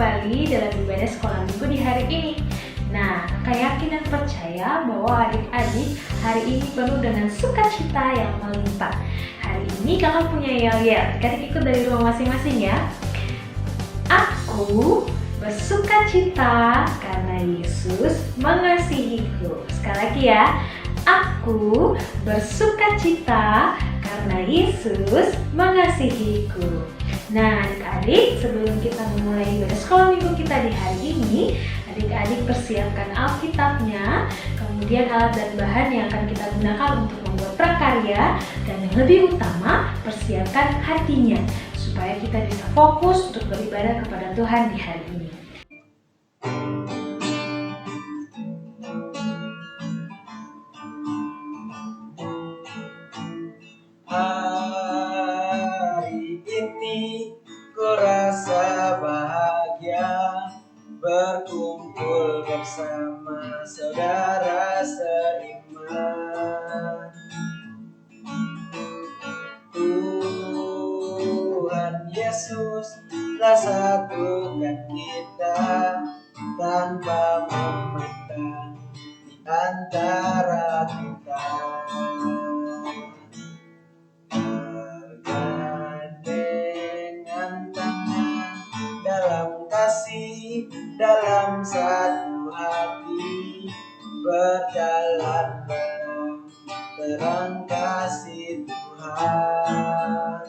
kembali dalam ibadah sekolah minggu di hari ini. Nah, kakak yakin dan percaya bahwa adik-adik hari ini penuh dengan sukacita yang melimpah. Hari ini kakak punya yel-yel, adik-adik ikut dari rumah masing-masing ya. Aku bersukacita karena Yesus mengasihiku. Sekali lagi ya, aku bersukacita karena Yesus mengasihiku. Nah, adik-adik, sebelum kita memulai ibadah sekolah minggu kita di hari ini, adik-adik persiapkan Alkitabnya, kemudian alat dan bahan yang akan kita gunakan untuk membuat prakarya, dan yang lebih utama, persiapkan hatinya, supaya kita bisa fokus untuk beribadah kepada Tuhan di hari ini. Hari ini ku rasa bahagia berkumpul bersama saudara seiman. Tuhan Yesus telah satukan kita tanpa memandang di antara kita. Bergandengan tangan dalam kasih, dalam satu hati, berjalan dalam terang kasih Tuhan.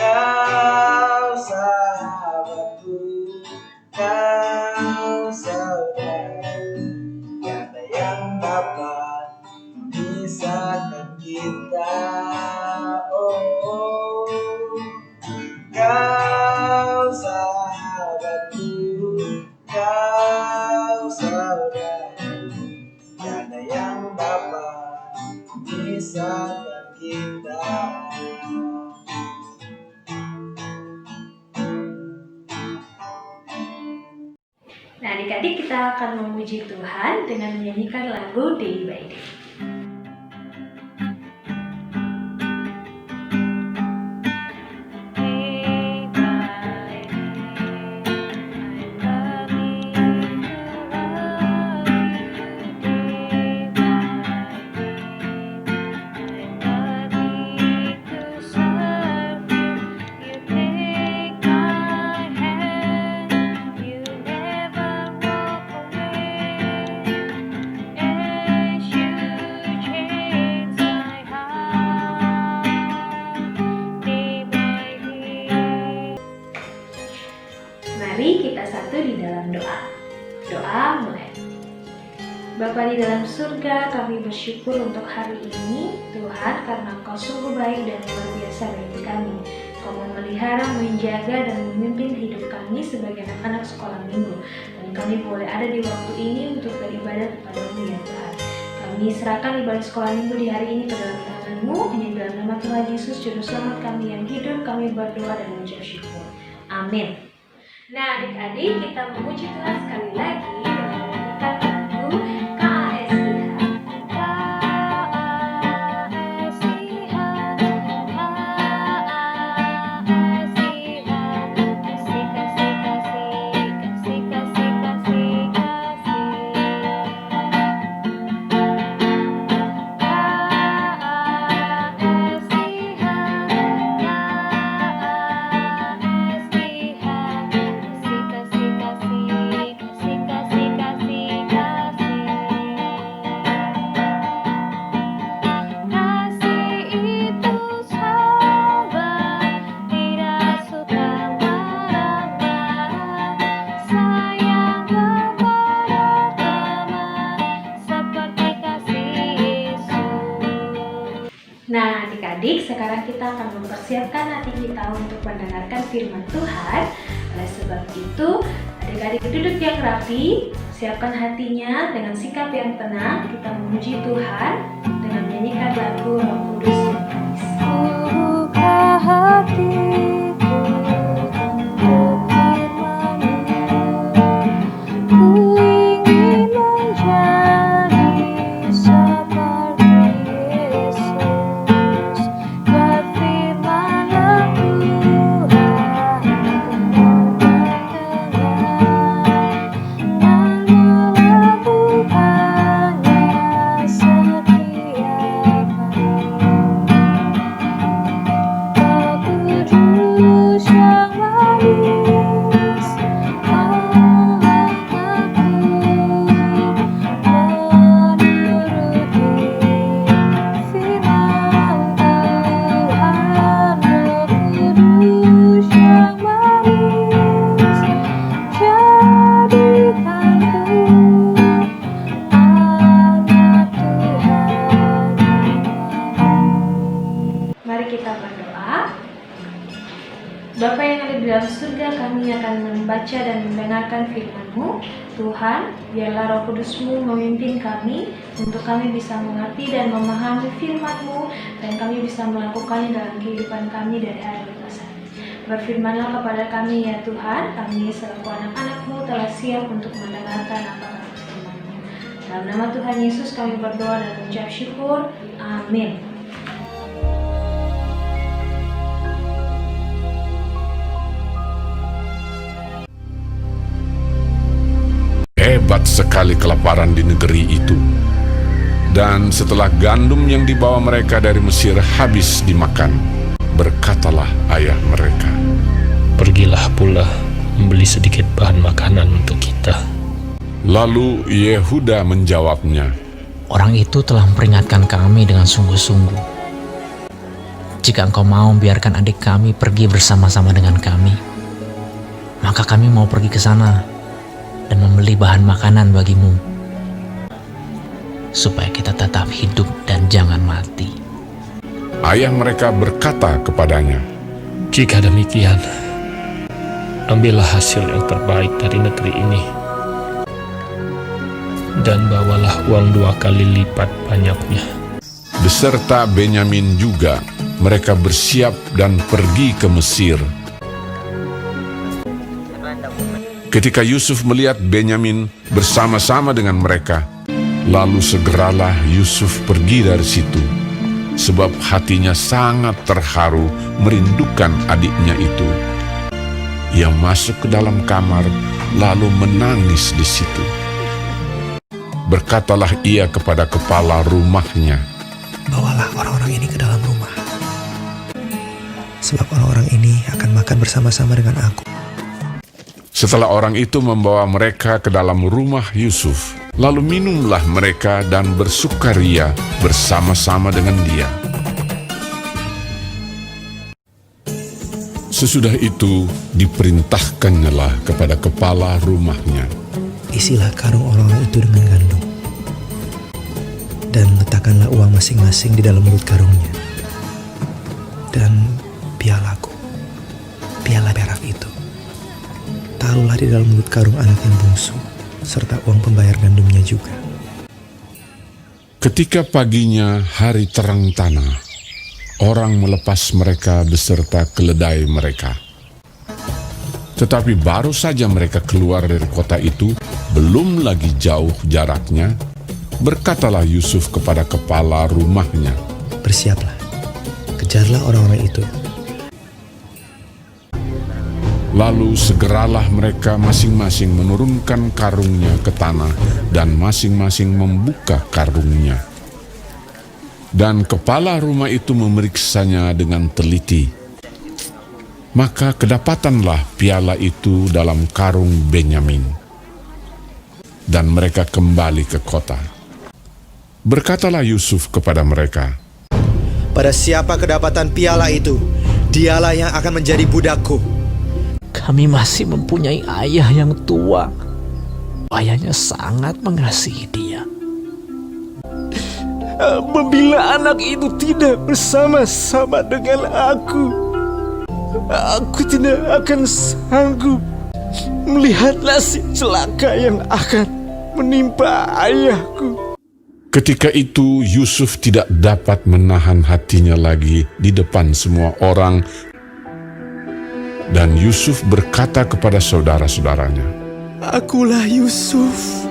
Kau sahabatku, kau saudaraku, tiada yang dapat memisahkan kita. Oh, kau sahabatku, kau saudaraku, tiada yang dapat memisahkan kita. Nah, adik-adik, kita akan memuji Tuhan dengan menyanyikan lagu Day by Day. Mari kita satu di dalam doa. Doa mulai. Bapa di dalam surga, kami bersyukur untuk hari ini, Tuhan, karena Engkau sungguh baik dan luar biasa bagi kami. Kau memelihara, menjaga, dan memimpin hidup kami sebagai anak-anak sekolah minggu. Dan kami boleh ada di waktu ini untuk beribadah kepada-Mu ya Tuhan. Kami serahkan ibadah sekolah minggu di hari ini ke dalam tangan-Mu, hanya dalam nama Tuhan Yesus, Juru Selamat kami yang hidup, kami berdoa dan mengucap syukur. Amin. Nah, adik-adik, kita memuji Tuhan sekali lagi dengan menyanyikan lagu Nah, adik-adik, sekarang kita akan mempersiapkan hati kita untuk mendengarkan firman Tuhan. Oleh sebab itu, adik-adik duduk yang rapi, siapkan hatinya dengan sikap yang tenang. Kita memuji Tuhan dengan menyanyikan lagu Roh Kudus yang manis. Buka hatiku untuk firman-Mu, ku ingin menjadi seperti Yesus. Berfirman-Lah Tuhan, membaca dan mendengarkan firman-Mu. Tuhan, biarlah Roh Kudus-Mu memimpin kami untuk kami bisa mengerti dan memahami firman-Mu dan kami bisa melakukannya dalam kehidupan kami dari hari ke masa. Berfirmanlah kepada kami ya Tuhan, kami selaku anak-anak-Mu telah siap untuk mendengarkan apa kata firman-Mu. Dalam nama Tuhan Yesus kami berdoa dan mengucap syukur. Amin. Hebat sekali kelaparan di negeri itu. Dan setelah gandum yang dibawa mereka dari Mesir habis dimakan, berkatalah ayah mereka, "Pergilah pula membeli sedikit bahan makanan untuk kita." Lalu Yehuda menjawabnya, Orang itu telah memperingatkan kami dengan sungguh-sungguh. Jika engkau mau biarkan adik kami pergi bersama-sama dengan kami, maka kami mau pergi ke sana dan membeli bahan makanan bagimu, supaya kita tetap hidup dan jangan mati. ayah mereka berkata kepadanya, Jika demikian, ambillah hasil yang terbaik dari negeri ini, dan bawalah uang 2 kali lipat banyaknya. beserta Benyamin juga, mereka bersiap dan pergi ke Mesir. Ketika Yusuf melihat Benyamin bersama-sama dengan mereka, lalu segeralah Yusuf pergi dari situ, sebab hatinya sangat terharu merindukan adiknya itu. Ia masuk ke dalam kamar, lalu menangis di situ. Berkatalah ia kepada kepala rumahnya, Bawalah orang-orang ini ke dalam rumah, sebab orang-orang ini akan makan bersama-sama dengan aku. Setelah orang itu membawa mereka ke dalam rumah Yusuf, lalu minumlah mereka dan bersukaria bersama-sama dengan dia. Sesudah itu diperintahkannyalah kepada kepala rumahnya, Isilah karung orang-orang itu dengan gandum, dan letakkanlah uang masing-masing di dalam mulut karungnya. Dan pialaku, piala perak itu, taruhlah di dalam mulut karung anak yang bungsu, serta uang pembayar gandumnya juga. Ketika paginya hari terang tanah, orang melepas mereka beserta keledai mereka. Tetapi baru saja mereka keluar dari kota itu, belum lagi jauh jaraknya, berkatalah Yusuf kepada kepala rumahnya, Bersiaplah, kejarlah orang-orang itu. Lalu segeralah mereka masing-masing menurunkan karungnya ke tanah dan masing-masing membuka karungnya. Dan kepala rumah itu memeriksanya dengan teliti. Maka kedapatanlah piala itu dalam karung Benyamin. Dan mereka kembali ke kota. Berkatalah Yusuf kepada mereka, Pada siapa kedapatan piala itu, dialah yang akan menjadi budakku. Kami masih mempunyai ayah yang tua. Ayahnya sangat mengasihi dia. Apabila anak itu tidak bersama-sama dengan aku tidak akan sanggup melihat nasib celaka yang akan menimpa ayahku. Ketika itu Yusuf tidak dapat menahan hatinya lagi di depan semua orang. Dan Yusuf berkata kepada saudara-saudaranya, Akulah Yusuf,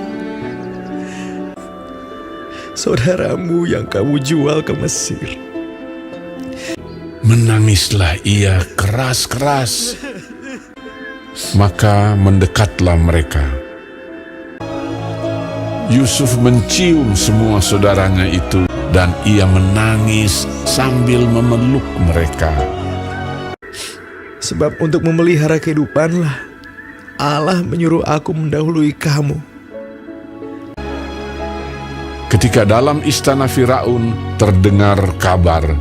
saudaramu yang kamu jual ke Mesir. Menangislah ia keras-keras. Maka mendekatlah mereka. Yusuf mencium semua saudaranya itu, dan ia menangis sambil memeluk mereka. Sebab untuk memelihara kehidupanlah Allah menyuruh aku mendahului kamu. Ketika dalam istana Firaun terdengar kabar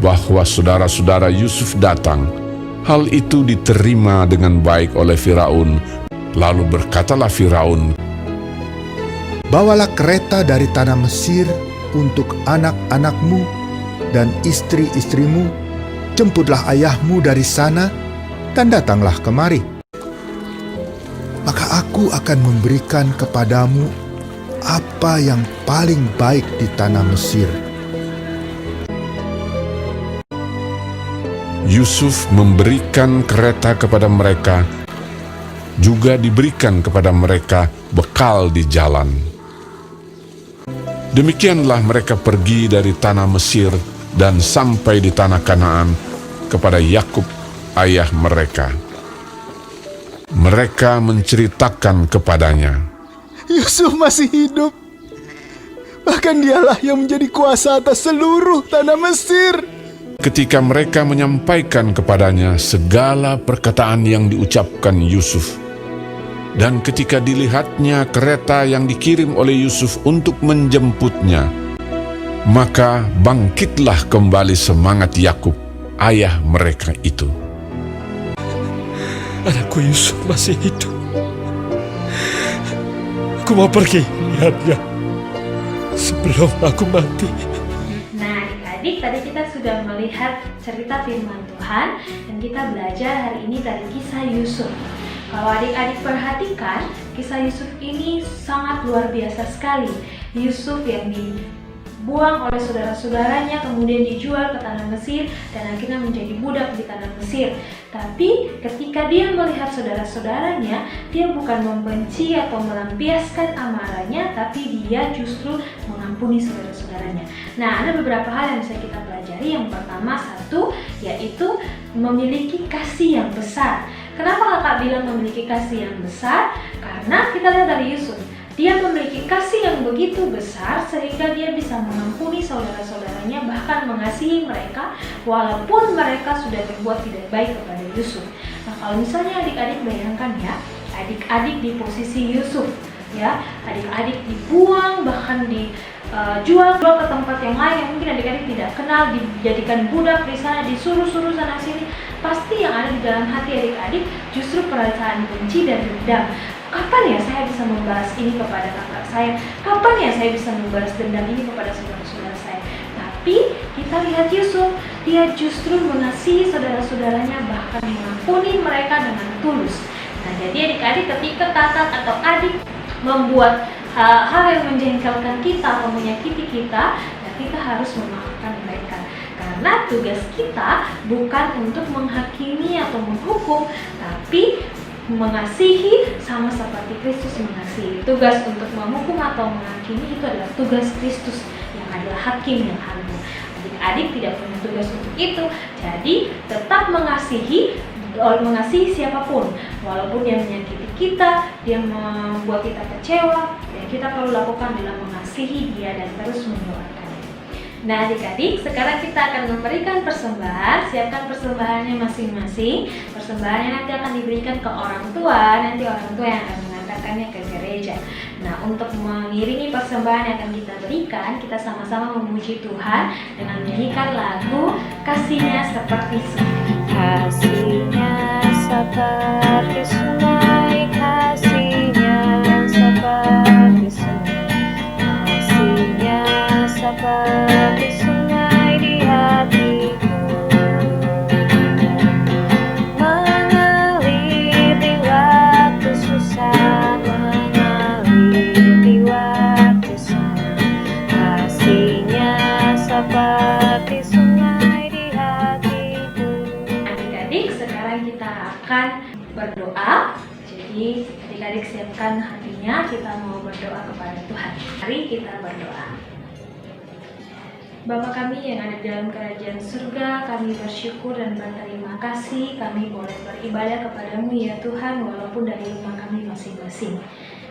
bahwa saudara-saudara Yusuf datang, hal itu diterima dengan baik oleh Firaun. Lalu berkatalah Firaun, Bawalah kereta dari tanah Mesir untuk anak-anakmu dan istri-istrimu. Jemputlah ayahmu dari sana dan datanglah kemari. maka aku akan memberikan kepadamu apa yang paling baik di tanah Mesir. Yusuf memberikan kereta kepada mereka, juga diberikan kepada mereka bekal di jalan. Demikianlah mereka pergi dari tanah Mesir dan sampai di tanah Kanaan kepada Yakub ayah mereka. Mereka menceritakan kepadanya, Yusuf masih hidup. Bahkan dialah yang menjadi kuasa atas seluruh tanah Mesir. ketika mereka menyampaikan kepadanya segala perkataan yang diucapkan Yusuf. Dan ketika dilihatnya kereta yang dikirim oleh Yusuf untuk menjemputnya, maka bangkitlah kembali semangat Yakub, ayah mereka itu. Anakku Yusuf masih hidup. Aku mau pergi lihatnya sebelum aku mati. Nah, adik-adik, tadi kita sudah melihat cerita firman Tuhan dan kita belajar hari ini dari kisah Yusuf. Kalau adik-adik perhatikan, kisah Yusuf ini sangat luar biasa sekali. Yusuf yang dibuang oleh saudara-saudaranya, kemudian dijual ke tanah Mesir dan akhirnya menjadi budak di tanah Mesir. Tapi ketika dia melihat saudara-saudaranya, dia bukan membenci atau melampiaskan amarahnya, tapi dia justru mengampuni saudara-saudaranya. Nah, ada beberapa hal yang bisa kita pelajari. Yang pertama, satu, yaitu memiliki kasih yang besar. Kenapa kakak bilang memiliki kasih yang besar? Karena kita lihat dari Yusuf, dia memiliki kasih yang begitu besar sehingga dia bisa mengampuni saudara-saudaranya, bahkan mengasihi mereka walaupun mereka sudah berbuat tidak baik kepada Yusuf. Nah, kalau misalnya adik-adik bayangkan ya, adik-adik di posisi Yusuf, ya, adik-adik dibuang, bahkan dijual ke tempat yang lain yang mungkin adik-adik tidak kenal, dijadikan budak di sana, disuruh-suruh sana sini. Pasti yang ada di dalam hati adik-adik justru perasaan benci dan dendam. Kapan ya saya bisa membalas ini kepada kakak saya? Kapan ya saya bisa membalas dendam ini kepada saudara-saudara saya? Tapi kita lihat Yusuf, dia justru mengasihi saudara-saudaranya, bahkan mengampuni mereka dengan tulus. Nah, jadi adik-adik, ketika kakak atau adik membuat hal yang menjengkelkan kita atau menyakiti kita, nah kita harus memaafkan mereka. Karena tugas kita bukan untuk menghakimi atau menghukum, tapi mengasihi sama seperti Kristus mengasihi. Tugas untuk menghukum atau menghakimi itu adalah tugas Kristus yang adalah hakim yang agung. Adik-adik tidak punya tugas untuk itu. Jadi tetap mengasihi siapapun, walaupun dia menyakiti kita, dia membuat kita kecewa, yang kita perlu lakukan adalah mengasihi dia dan terus mendoakan. Nah, adik-adik, sekarang kita akan memberikan persembahan. Siapkan persembahannya masing-masing. Persembahannya nanti akan diberikan ke orang tua. Nanti orang tua yang akan mengantarkannya ke gereja. Nah, untuk mengiringi persembahan yang akan kita berikan, kita sama-sama memuji Tuhan dengan menyanyikan lagu Kasih-Nya Seperti Sungai. Kasih-Nya seperti sungai, kasih-Nya seperti sungai, kasih-Nya seperti sungai di hatiku, mengalir di waktu susah, mengalir di waktu senang, kasih-Nya seperti sungai di hatiku. Adik-adik, sekarang kita akan berdoa. Jadi adik-adik siapkan hatinya, kita mau berdoa kepada Tuhan. Mari kita berdoa. Bapa kami yang ada di dalam kerajaan surga, kami bersyukur dan berterima kasih kami boleh beribadah kepadamu ya Tuhan, walaupun dari rumah kami masing-masing.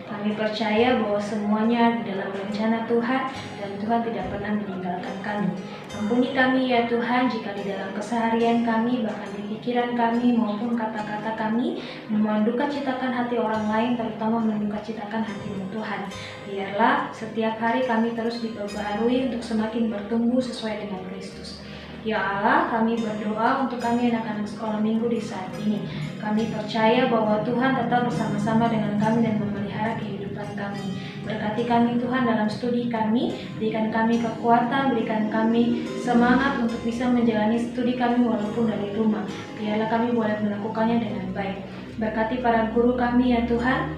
Kami percaya bahwa semuanya di dalam rencana Tuhan dan Tuhan tidak pernah meninggalkan kami. Ampuni kami ya Tuhan jika di dalam keseharian kami, bahkan di pikiran kami maupun kata-kata kami menduka citakan hati orang lain, terutama menduka citakan hati-Mu Tuhan. Biarlah setiap hari kami terus diperbaharui untuk semakin bertumbuh sesuai dengan Kristus. Ya Allah, kami berdoa untuk kami anak-anak sekolah minggu di saat ini. Kami percaya bahwa Tuhan tetap bersama-sama dengan kami dan memelihara kehidupan kami. Berkati kami Tuhan dalam studi kami, berikan kami kekuatan, berikan kami semangat untuk bisa menjalani studi kami walaupun dari rumah. Biarlah kami boleh melakukannya dengan baik. Berkati para guru kami ya Tuhan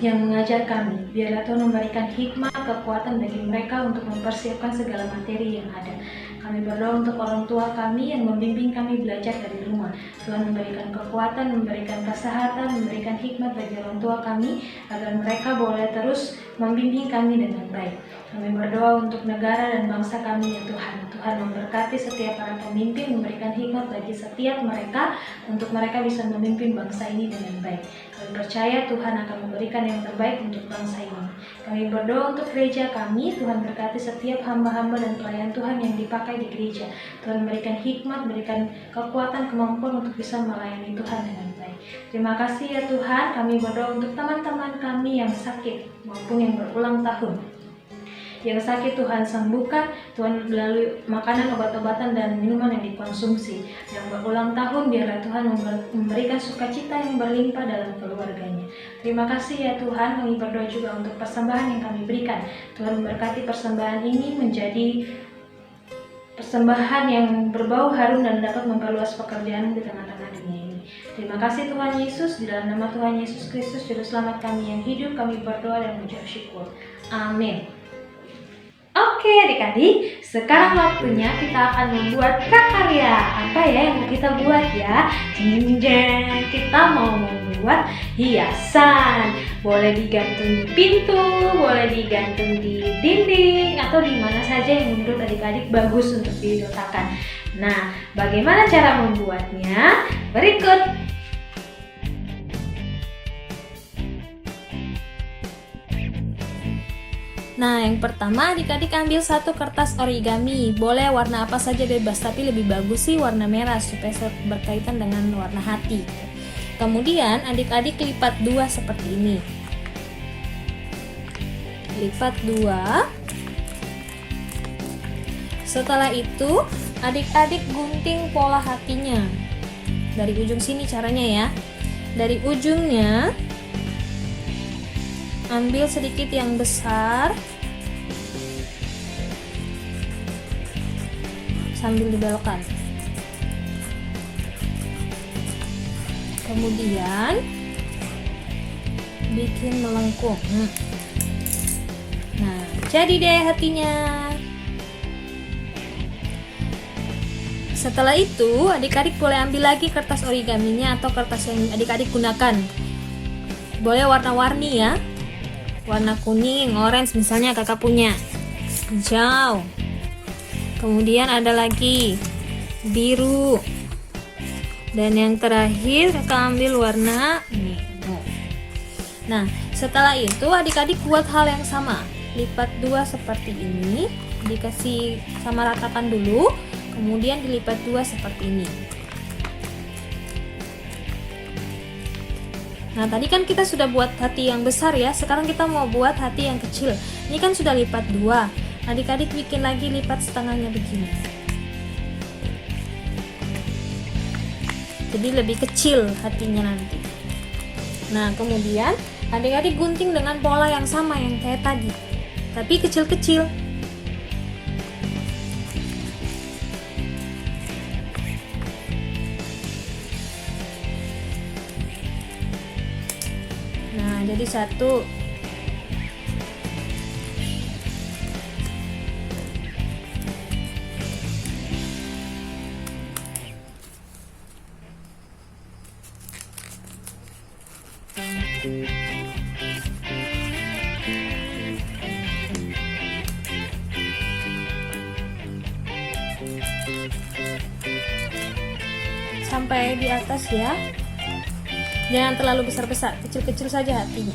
yang mengajar kami. Biarlah Tuhan memberikan hikmat, kekuatan bagi mereka untuk mempersiapkan segala materi yang ada. Kami berdoa untuk orang tua kami yang membimbing kami belajar dari rumah. Tuhan memberikan kekuatan, memberikan kesehatan, memberikan hikmat bagi orang tua kami agar mereka boleh terus membimbing kami dengan baik. Kami berdoa untuk negara dan bangsa kami ya Tuhan. Tuhan memberkati setiap para pemimpin, memberikan hikmat bagi setiap mereka untuk mereka bisa memimpin bangsa ini dengan baik. Kami percaya Tuhan akan memberikan yang terbaik untuk bangsa ini. Kami berdoa untuk gereja kami. Tuhan berkati setiap hamba-hamba dan pelayan Tuhan yang dipakai di gereja. Tuhan memberikan hikmat, berikan kekuatan, kemampuan untuk bisa melayani Tuhan dengan baik. Terima kasih ya Tuhan. Kami berdoa untuk teman-teman kami yang sakit maupun yang berulang tahun. Yang sakit Tuhan sembuhkan, Tuhan melalui makanan, obat-obatan, dan minuman yang dikonsumsi. Yang berulang tahun, biarlah Tuhan memberikan sukacita yang berlimpah dalam keluarganya. Terima kasih ya Tuhan, kami berdoa juga untuk persembahan yang kami berikan. Tuhan memberkati persembahan ini menjadi persembahan yang berbau harum dan dapat memperluas pekerjaan di tengah-tengah dunia ini. Terima kasih Tuhan Yesus, di dalam nama Tuhan Yesus Kristus, Juru Selamat kami yang hidup, kami berdoa dan mengucap syukur. Amin. Oke adik-adik, sekarang waktunya kita akan membuat prakarya. Apa ya yang mau kita buat ya? Jeng, kita mau membuat hiasan. Boleh digantung di pintu, boleh digantung di dinding, atau di mana saja yang menurut adik-adik bagus untuk diletakkan. Nah, bagaimana cara membuatnya? Berikut. Nah, yang pertama adik-adik ambil satu kertas origami. Boleh warna apa saja bebas, tapi lebih bagus sih warna merah supaya berkaitan dengan warna hati. Kemudian adik-adik lipat dua seperti ini. Lipat dua. Setelah itu adik-adik gunting pola hatinya. Dari ujung sini caranya ya. Dari ujungnya ambil sedikit yang besar sambil dibelokkan. Kemudian bikin melengkung. Nah, jadi deh hatinya. Setelah itu, adik-adik boleh ambil lagi kertas origaminya atau kertas yang adik-adik gunakan. Boleh warna-warni ya. Warna kuning, orange misalnya kakak punya. Hijau. Kemudian ada lagi biru. Dan yang terakhir kakak ambil warna biru. Nah, setelah itu adik-adik buat hal yang sama. Lipat dua seperti ini, dikasih sama ratakan dulu, kemudian dilipat dua seperti ini. Nah, tadi kan kita sudah buat hati yang besar ya, sekarang kita mau buat hati yang kecil. Ini kan sudah lipat dua. Adik-adik bikin lagi lipat setengahnya begini. Jadi lebih kecil hatinya nanti. Nah, kemudian adik-adik gunting dengan pola yang sama yang kayak tadi, tapi kecil-kecil. Nah, jadi satu. Sampai di atas ya. Jangan terlalu besar-besar, kecil-kecil saja hatinya.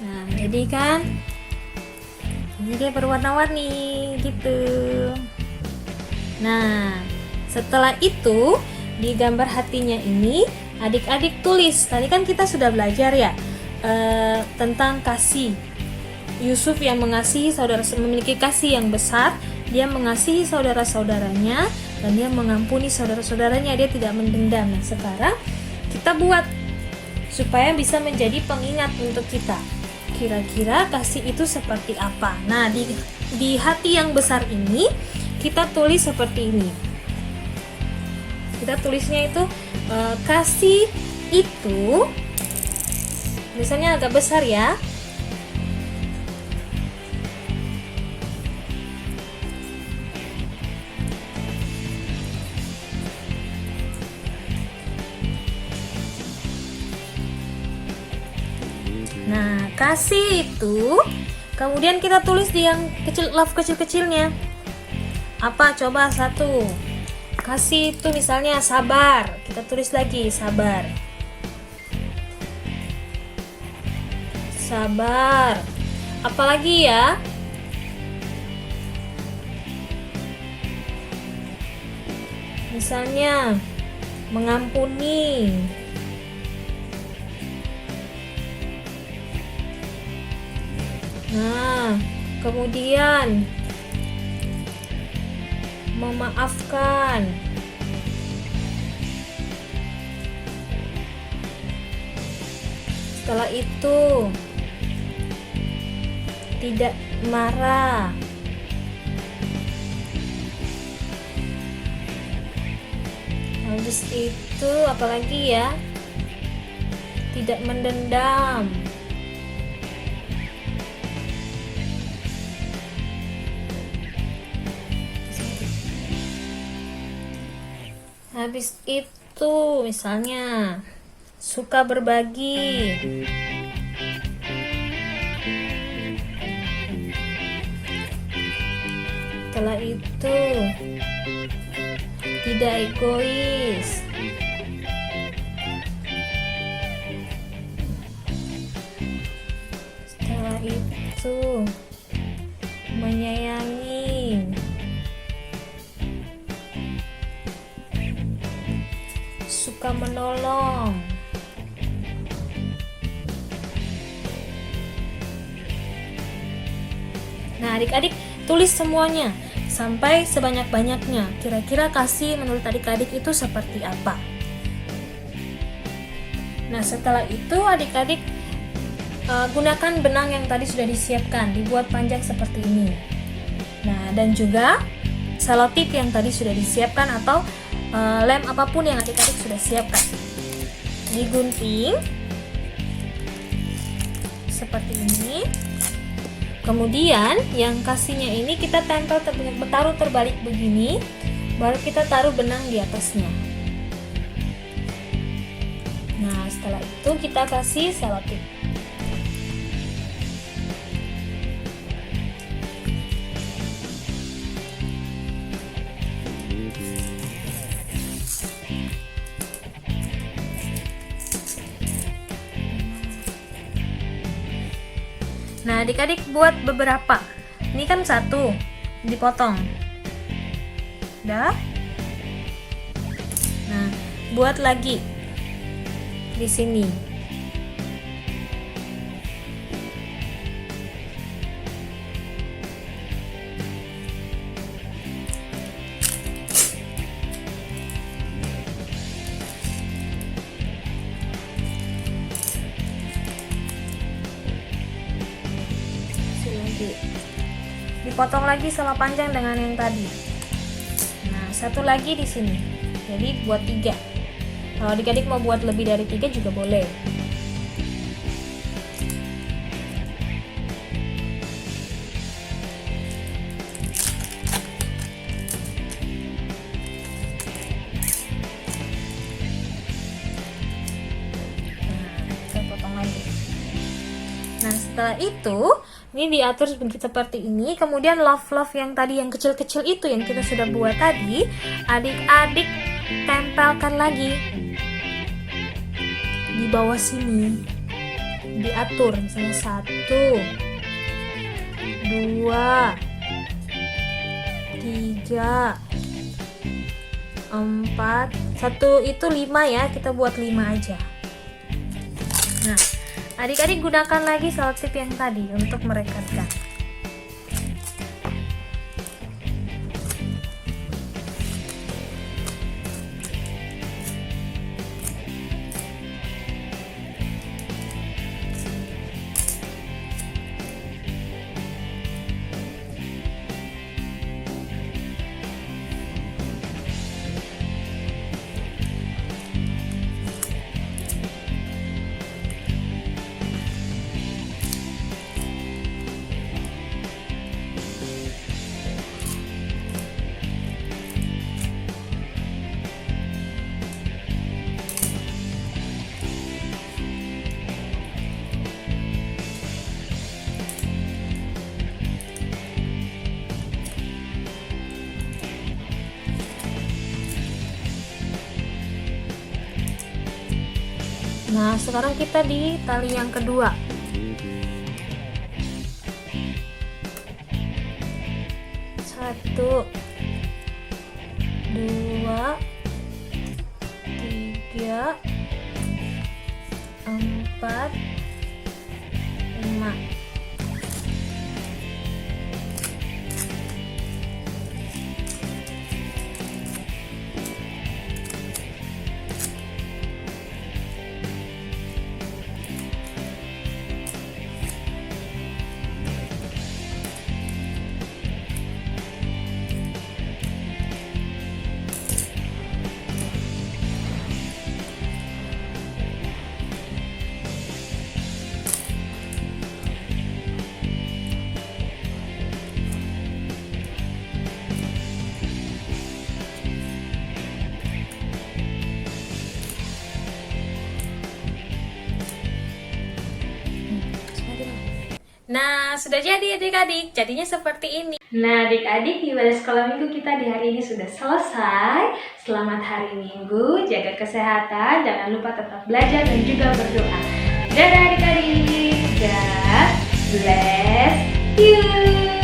Nah, jadi kan ini dia berwarna-warni gitu. Nah, setelah itu di gambar hatinya ini adik-adik tulis. Tadi kan kita sudah belajar ya tentang kasih. Yusuf yang mengasihi memiliki kasih yang besar, dia mengasihi saudara-saudaranya dan dia mengampuni saudara-saudaranya, dia tidak mendendam. Nah, sekarang kita buat supaya bisa menjadi pengingat untuk kita. Kira-kira kasih itu seperti apa? Nah, di di hati yang besar ini kita tulis seperti ini. Kita tulisnya itu kasih itu, misalnya agak besar ya. Nah, kasih itu kemudian kita tulis di yang kecil, love kecil-kecilnya. Apa? Coba satu. Kasih itu misalnya sabar. Kita tulis lagi sabar. Sabar. Apalagi ya? Misalnya mengampuni. Nah, kemudian memaafkan. Setelah itu tidak marah. Habis itu apalagi ya? Tidak mendendam. Habis itu misalnya suka berbagi. Setelah itu tidak egois. Setelah itu menyayangi. Suka menolong. Nah, adik-adik tulis semuanya sampai sebanyak-banyaknya. Kira-kira kasih menurut adik-adik itu seperti apa? Nah, setelah itu adik-adik gunakan benang yang tadi sudah disiapkan, dibuat panjang seperti ini. Nah, dan juga selotip yang tadi sudah disiapkan atau lem apapun yang adik-adik sudah siapkan. Digunting seperti ini. Kemudian yang kasihnya ini kita tempel taruh terbalik begini, baru kita taruh benang di atasnya. Nah, setelah itu kita kasih selotip. Nah, adik-adik buat beberapa. Ini kan satu, dipotong. Udah? Nah, buat lagi di sini. Dipotong lagi sama panjang dengan yang tadi. Nah, satu lagi di sini. Jadi buat 3. Kalau adik-adik mau buat lebih dari 3 juga boleh. Nah, kita potong lagi. Nah, setelah itu ini diatur seperti ini. Kemudian love yang tadi yang kecil-kecil itu yang kita sudah buat tadi, adik-adik tempelkan lagi di bawah sini. Diatur misalnya 1, 2, 3, 4. 1 itu 5 ya, kita buat 5 aja. Nah, adik-adik gunakan lagi selotip yang tadi untuk merekatkan. Nah, sekarang kita di tali yang kedua. Satu, dua, tiga, empat, lima. Nah, sudah jadi adik-adik, jadinya seperti ini. Nah adik-adik, ibadah sekolah minggu kita di hari ini sudah selesai. Selamat hari Minggu, jaga kesehatan, jangan lupa tetap belajar dan juga berdoa. Dadah adik-adik, God bless you.